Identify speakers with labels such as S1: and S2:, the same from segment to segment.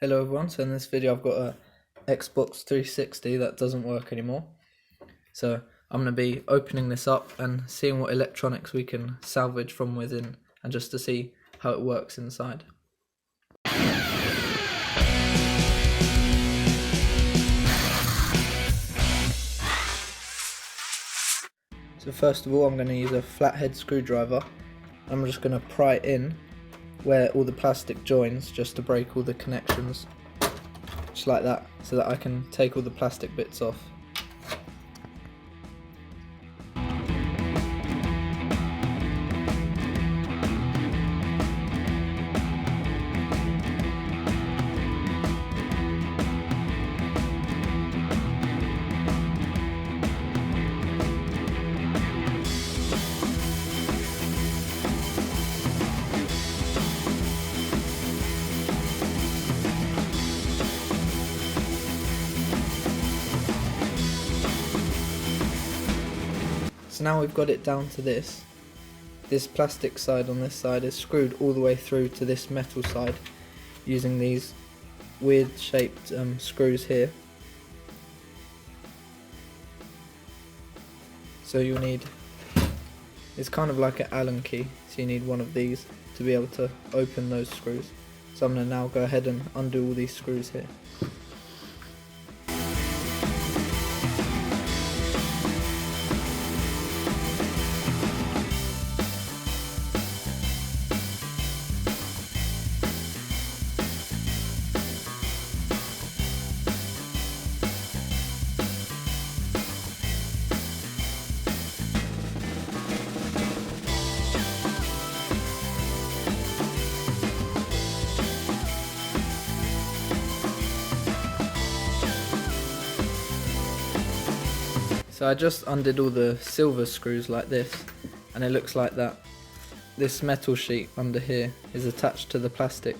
S1: Hello everyone, so in this video I've got a Xbox 360 that doesn't work anymore. So I'm going to be opening this up and seeing what electronics we can salvage from within and just to see how it works inside. So first of all I'm going to use a flathead screwdriver. I'm just going to pry it in where all the plastic joins just to break all the connections. Just like that, so that I can take all the plastic bits off. So now we've got it down to this. This plastic side on this side is screwed all the way through to this metal side using these weird shaped screws here. So you'll need, it's kind of like an Allen key, so you need one of these to be able to open those screws. So I'm going to now go ahead and undo all these screws here. So I just undid all the silver screws like this, and it looks like that. This metal sheet under here is attached to the plastic.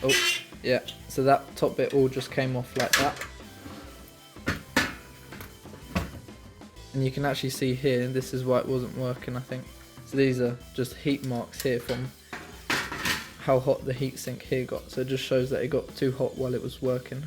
S1: Oh, yeah, so that top bit all just came off like that. And you can actually see here, this is why it wasn't working, I think. So these are just heat marks here from how hot the heatsink here got. So it just shows that it got too hot while it was working.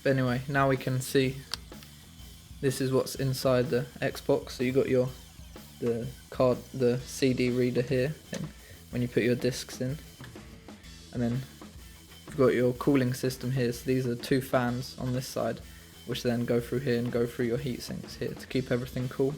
S1: But anyway, now we can see this is what's inside the Xbox. So you got the CD reader here when you put your discs in, and then you've got your cooling system here. So these are two fans on this side, which then go through here and go through your heat sinks here to keep everything cool.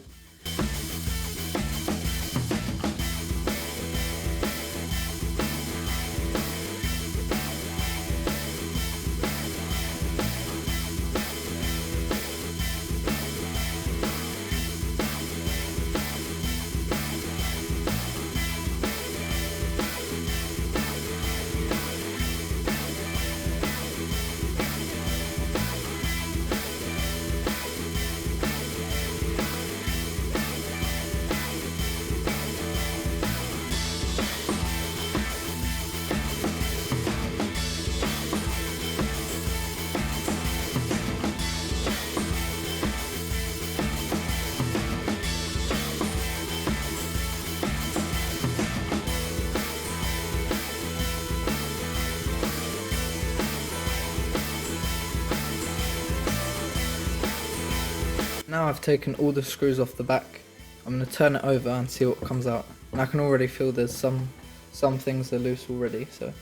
S1: Now I've taken all the screws off the back, I'm going to turn it over and see what comes out. And I can already feel there's some things are loose already, so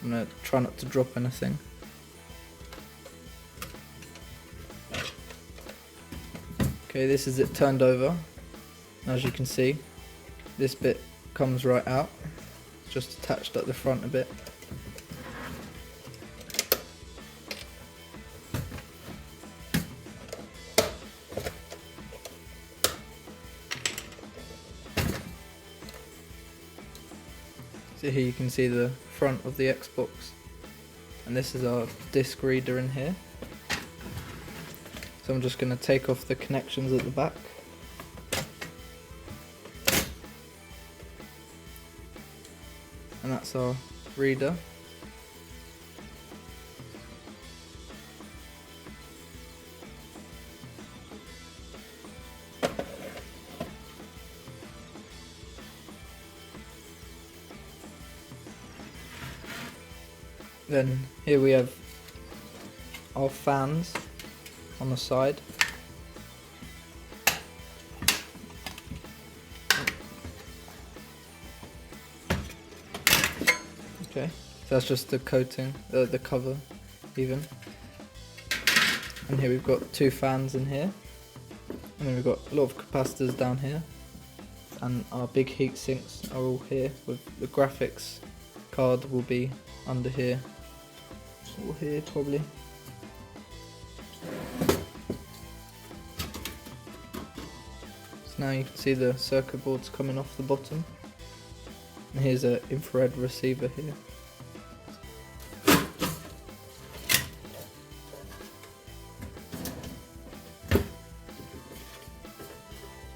S1: I'm going to try not to drop anything. Okay, this is it turned over. As you can see, this bit comes right out, it's just attached at the front a bit. So here you can see the front of the Xbox, and this is our disc reader in here. So I'm just going to take off the connections at the back. And that's our reader. Then here we have our fans on the side. Okay, so that's just the coating, the cover even. And here we've got two fans in here. And then we've got a lot of capacitors down here. And our big heat sinks are all here, with the graphics card will be under here. Or here probably. So now you can see the circuit boards coming off the bottom. And here's an infrared receiver here.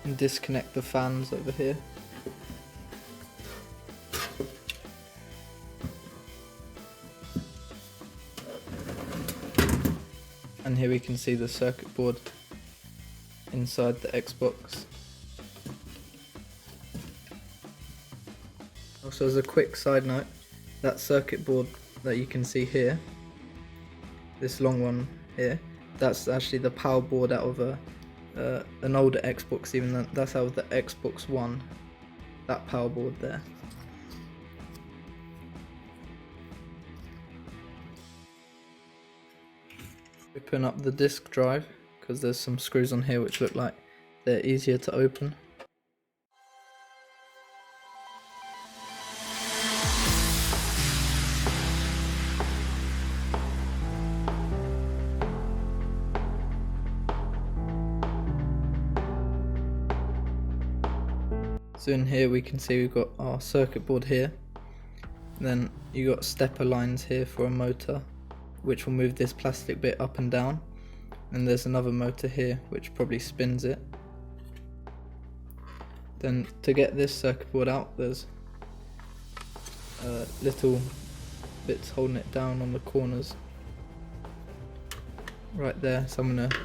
S1: And disconnect the fans over here. And here we can see the circuit board inside the Xbox. Also, as a quick side note, that circuit board that you can see here, this long one here, that's actually the power board out of an older Xbox. Even that's out of the Xbox One, that power board there. Open up the disk drive, because there's some screws on here which look like they're easier to open. So in here we can see we've got our circuit board here, and then you got stepper lines here for a motor, which will move this plastic bit up and down, and there's another motor here which probably spins it. Then to get this circuit board out, there's little bits holding it down on the corners right there, so I'm going to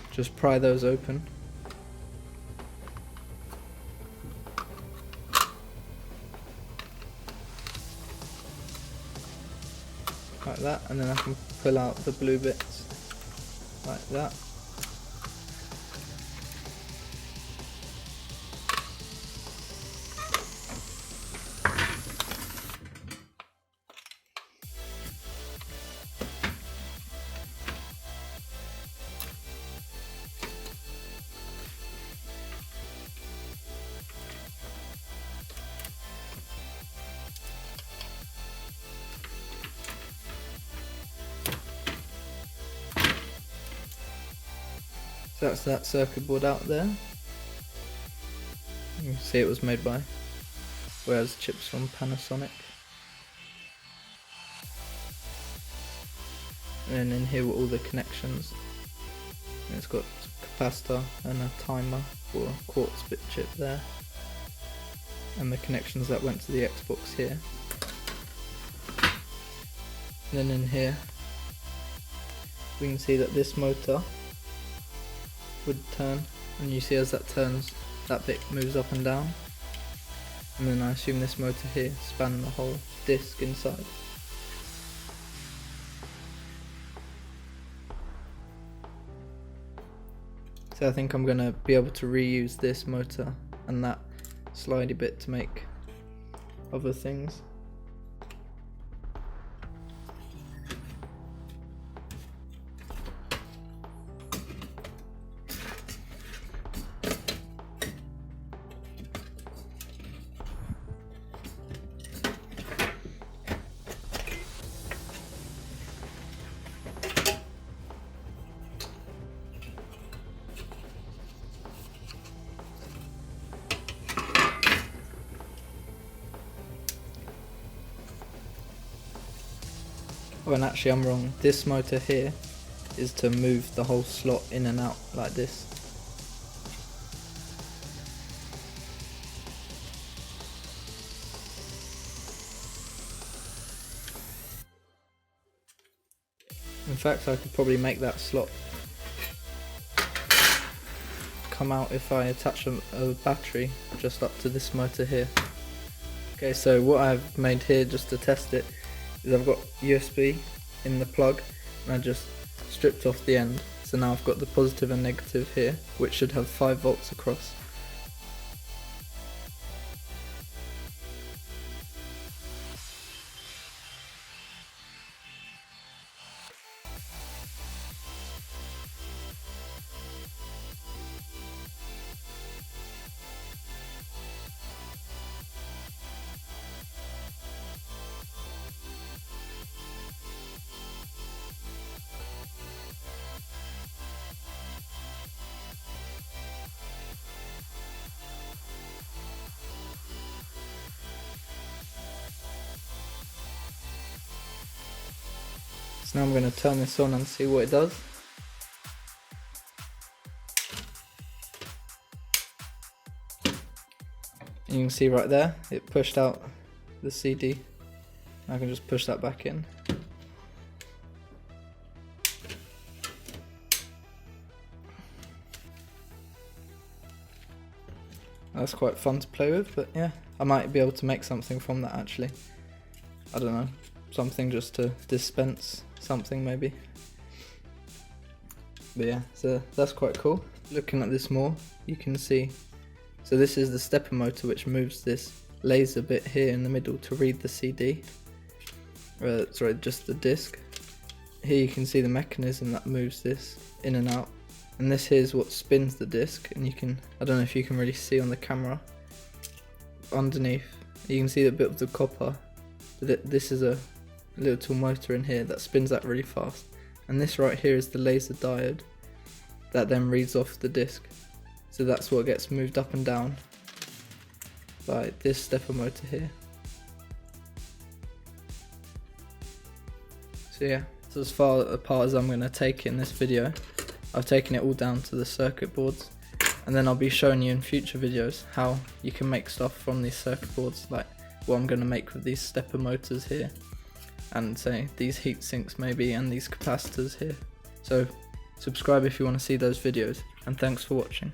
S1: just pry those open. Like that, and then I can pull out the blue bits like that. So that's that circuit board out there. You can see it was made by Where's chips from Panasonic. And then in here were all the connections. And it's got a capacitor and a timer for a quartz bit chip there. And the connections that went to the Xbox here. And then in here we can see that this motor would turn, and you see as that turns, that bit moves up and down, and then I assume this motor here span the whole disc inside. So I think I'm going to be able to reuse this motor and that slidey bit to make other things. Oh, and actually I'm wrong. This motor here is to move the whole slot in and out like this. In fact, I could probably make that slot come out if I attach a battery just up to this motor here. Okay, so what I've made here just to test it is I've got USB in the plug and I just stripped off the end. So now I've got the positive and negative here, which should have 5 volts across. So now I'm going to turn this on and see what it does. And you can see right there, it pushed out the CD. I can just push that back in. That's quite fun to play with, but yeah, I might be able to make something from that actually. I don't know, something just to dispense something maybe. But yeah, so that's quite cool. Looking at this more, you can see, so this is the stepper motor which moves this laser bit here in the middle to read the CD. Sorry, just the disc. Here you can see the mechanism that moves this in and out. And this here is what spins the disc, and you can, I don't know if you can really see on the camera, underneath you can see the bit of the copper, but this is a little motor in here that spins that really fast, and this right here is the laser diode that then reads off the disc, so that's what gets moved up and down by this stepper motor here. So yeah, so as far apart as I'm going to take it in this video, I've taken it all down to the circuit boards, and then I'll be showing you in future videos how you can make stuff from these circuit boards, like what I'm going to make with these stepper motors here, and say these heat sinks maybe, and these capacitors here. So subscribe if you want to see those videos, and thanks for watching.